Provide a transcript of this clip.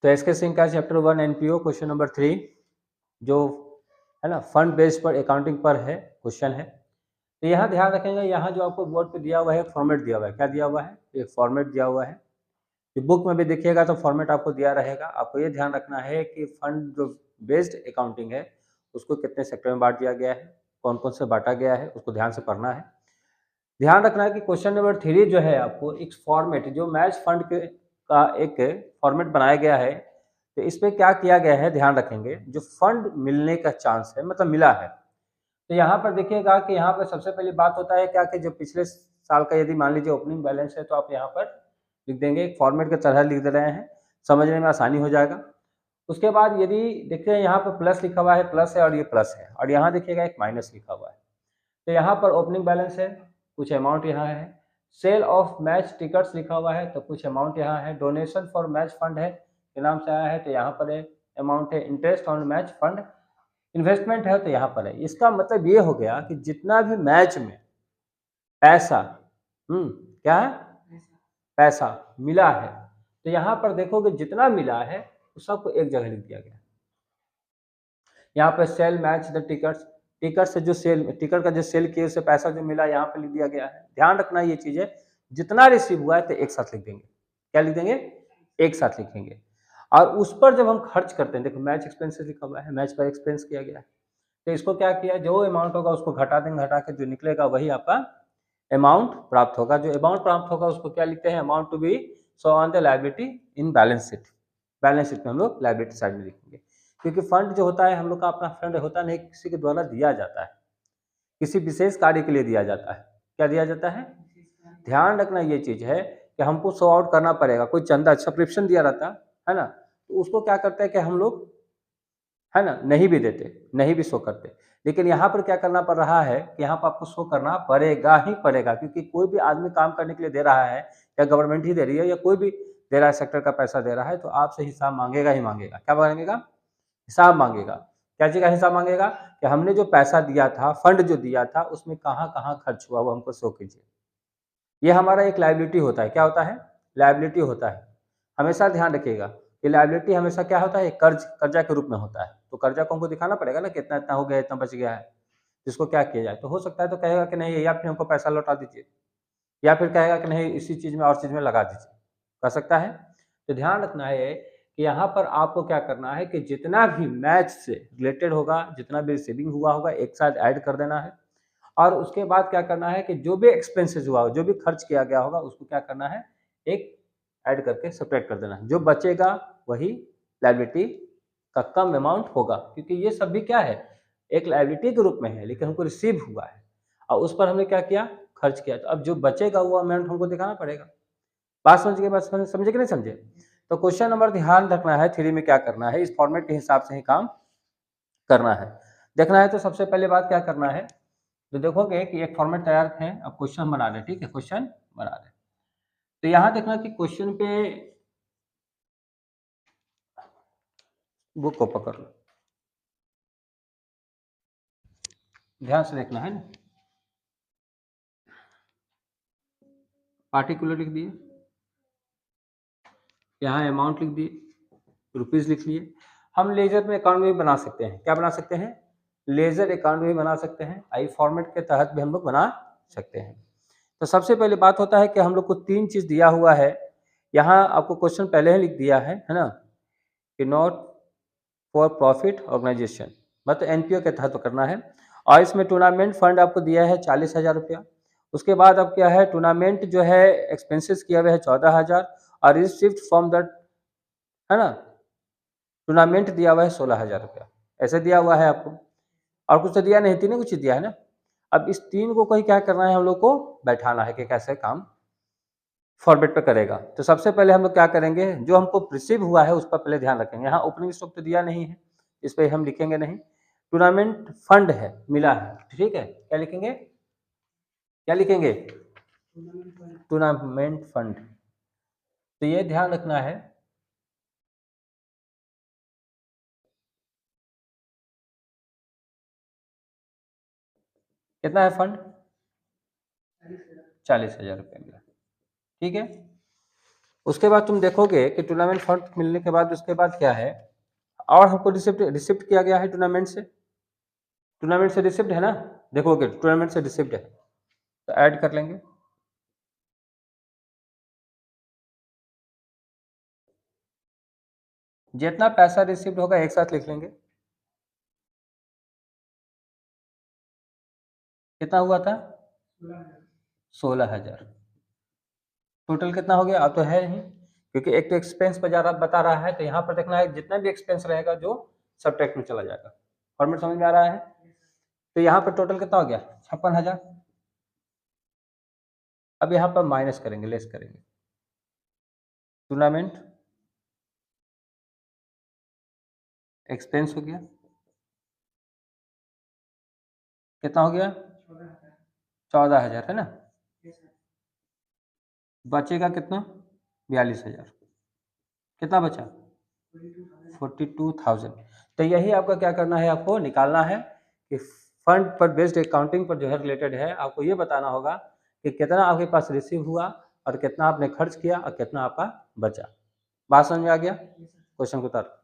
तो एसके सिंह का chapter 1 NPO question number 3 जो है ना फंड बेस्ड पर अकाउंटिंग पर है क्वेश्चन है। तो यहाँ ध्यान रखेंगे, यहाँ जो आपको बोर्ड पे दिया हुआ है फॉर्मेट दिया हुआ है, क्या दिया हुआ है, एक फॉर्मेट दिया हुआ है। जो बुक में भी देखिएगा तो फॉर्मेट आपको दिया रहेगा। आपको ये ध्यान रखना है कि फंड जो बेस्ड अकाउंटिंग है उसको कितने सेक्टर में बांट दिया गया है, कौन कौन से बांटा गया है, उसको ध्यान से पढ़ना है। ध्यान रखना है कि क्वेश्चन नंबर 3 जो है आपको एक फॉर्मेट जो मैच फंड के का एक फॉर्मेट बनाया गया है। तो इस पे क्या किया गया है ध्यान रखेंगे, जो फंड मिलने का चांस है मतलब मिला है। तो यहाँ पर देखिएगा कि यहाँ पर सबसे पहली बात होता है क्या कि जो पिछले साल का यदि मान लीजिए ओपनिंग बैलेंस है तो आप यहाँ पर लिख देंगे, एक फॉर्मेट की तरह लिख दे रहे हैं, समझने में आसानी हो जाएगा। उसके बाद यदि देखिए यहाँ पर प्लस लिखा हुआ है, प्लस है और ये प्लस है, और यहाँ देखिएगा एक माइनस लिखा हुआ है। तो यहाँ पर ओपनिंग बैलेंस है, कुछ अमाउंट यहाँ है। सेल ऑफ मैच टिकट्स लिखा हुआ है तो कुछ अमाउंट यहाँ है। डोनेशन फॉर मैच फंड है के नाम से आया है तो यहाँ पर है अमाउंट है। Interest on match fund investment है तो यहाँ पर है। इसका मतलब ये हो गया कि जितना भी मैच में पैसा क्या है, पैसा मिला है, तो यहाँ पर देखोगे जितना मिला है उस सबको एक जगह लिख दिया गया। यहाँ पर sale match the tickets, ticket से जो सेल टिकट का जो सेल किए उससे पैसा जो मिला यहाँ पर लिख दिया गया है। ध्यान रखना ये चीजें, जितना रिसीव हुआ है तो एक साथ लिख देंगे। क्या लिख देंगे, एक साथ लिखेंगे। और उस पर जब हम खर्च करते हैं, देखो मैच एक्सपेंसेस लिखा हुआ है, मैच पर एक्सपेंस किया गया है, तो इसको क्या किया, जो अमाउंट होगा उसको घटा देंगे, घटा के जो निकलेगा वही आपका अमाउंट प्राप्त होगा। जो अमाउंट प्राप्त होगा उसको क्या लिखते हैं, amount to be show on the liability in balance sheet. Balance sheet में हम लोग लायबिलिटी साइड में लिखेंगे, क्योंकि फंड जो होता है हम लोग का अपना फंड होता नहीं, किसी के द्वारा दिया जाता है, किसी विशेष कार्य के लिए दिया जाता है। क्या दिया जाता है, ध्यान रखना ये चीज है कि हमको शो आउट करना पड़ेगा। कोई चंदा सब्सक्रिप्शन दिया रहता है ना, तो उसको क्या करते हैं कि हम लोग है ना नहीं भी देते, नहीं भी शो करते। लेकिन यहाँ पर क्या करना पड़ रहा है कि यहाँ पर आपको शो करना पड़ेगा ही पड़ेगा, क्योंकि कोई भी आदमी काम करने के लिए दे रहा है, या गवर्नमेंट ही दे रही है या कोई भी दे रहा है, सेक्टर का पैसा दे रहा है, तो आपसे हिसाब मांगेगा ही मांगेगा। क्या मांगेगा, हिसाब मांगेगा। क्या चीज का हिसाब मांगेगा कि हमने जो पैसा दिया था, फंड जो दिया था, उसमें कहाँ कहाँ खर्च हुआ वो हमको शो कीजिए। ये हमारा एक लायबिलिटी होता है। क्या होता है, लायबिलिटी होता है। हमेशा ध्यान रखिएगा कि लायबिलिटी हमेशा क्या होता है, कर्जा के रूप में होता है। तो कर्जा को हमको दिखाना पड़ेगा ना, कितना इतना हो गया, इतना बच गया है, जिसको क्या किया जाए। तो हो सकता है तो कहेगा कि नहीं, या फिर हमको पैसा लौटा दीजिए, या फिर कहेगा कि नहीं इसी चीज में और चीज में लगा दीजिए, कर सकता है। तो ध्यान रखना है कि यहाँ पर आपको क्या करना है कि जितना भी मैच से रिलेटेड होगा, जितना भी रिसीविंग हुआ होगा, एक साथ ऐड कर देना है। और उसके बाद क्या करना है कि जो भी एक्सपेंसेस हुआ, जो भी खर्च किया गया होगा, उसको क्या करना है, एक ऐड करके सेपरेट कर देना है। जो बचेगा वही लायबिलिटी का कम अमाउंट होगा, क्योंकि ये सब भी क्या है, एक लायबिलिटी के रूप में है, लेकिन हमको रिसीव हुआ है और उस पर हमने क्या किया, खर्च किया। तो अब जो बचेगा वो अमाउंट हमको दिखाना पड़ेगा। बात समझ गए, बात समझे कि नहीं समझे। तो क्वेश्चन नंबर ध्यान रखना है, थ्री में क्या करना है, इस फॉर्मेट के हिसाब से ही काम करना है। देखना है तो सबसे पहले बात क्या करना है, तो देखोगे कि एक फॉर्मेट तैयार है, अब क्वेश्चन बना रहे, ठीक है, क्वेश्चन बना रहे। तो यहाँ देखना कि क्वेश्चन पे बुक को पकड़ लो, ध्यान से देखना है ना। पार्टिकुलर लिख दिए, यहाँ अमाउंट लिख दिए, रुपीज लिख लिए। हम लेजर में अकाउंट भी बना सकते हैं, क्या बना सकते हैं, लेजर अकाउंट भी बना सकते हैं, आई फॉर्मेट के तहत भी हम लोग बना सकते हैं। तो सबसे पहले बात होता है कि हम लोग को तीन चीज दिया हुआ है। यहाँ आपको क्वेश्चन पहले ही लिख दिया है ना, कि नॉट फॉर प्रॉफिट ऑर्गेनाइजेशन, मतलब एनपीओ के तहत करना है। और इसमें टूर्नामेंट फंड आपको दिया है 40,000 रुपया। उसके बाद अब क्या है, टूर्नामेंट जो है एक्सपेंसेस किया हुआ है 14,000, और रिसिप्ट फ्रॉम द है ना टूर्नामेंट दिया हुआ है 16,000 रुपया, ऐसे दिया हुआ है आपको। और कुछ तो दिया नहीं, तीन कुछ दिया है ना। अब इस तीन को कोई क्या करना है, हम लोग को बैठाना है कि कैसे काम फॉर्मेट पे करेगा। तो सबसे पहले हम लोग क्या करेंगे, जो हमको रिसीव हुआ है उस पर पहले ध्यान रखेंगे। यहाँ ओपनिंग स्टॉक तो दिया नहीं है, इस पर हम लिखेंगे नहीं। टूर्नामेंट फंड है, मिला है, ठीक है, क्या लिखेंगे, क्या लिखेंगे, टूर्नामेंट फंड। तो ये ध्यान रखना है, कितना है फंड, 40,000 रुपये मिला, ठीक है। उसके बाद तुम देखोगे कि टूर्नामेंट फंड मिलने के बाद उसके बाद क्या है, और हमको रिसिप्ट किया गया है टूर्नामेंट से रिसिप्ट है ना, देखोगे टूर्नामेंट से रिसिप्ट है तो ऐड कर लेंगे। जितना पैसा रिसिप्ट होगा एक साथ लिख लेंगे। कितना हुआ था? 16,000। टोटल कितना हो गया? अब तो है नहीं, क्योंकि एक तो एक्सपेंस बता रहा है, तो यहाँ पर देखना है जितना भी एक्सपेंस रहेगा जो सब्ट्रैक्ट में चला जाएगा। फॉर्मेट समझ में आ रहा है? तो यहाँ पर टोटल कितना हो गया? 56,000। अब यहाँ पर माइनस करेंगे, लेस करेंगे। टूर्नामेंट एक्सपेंस हो गया, कितना हो गया? 14,000 है ना। बचेगा कितना? 42,000। कितना बचा? 42,000। तो यही आपका क्या करना है, आपको निकालना है कि फंड पर बेस्ड अकाउंटिंग पर जो है रिलेटेड है, आपको ये बताना होगा कि कितना आपके पास रिसीव हुआ और कितना आपने खर्च किया और कितना आपका बचा। बात समझ में आ गया? क्वेश्चन को उतार।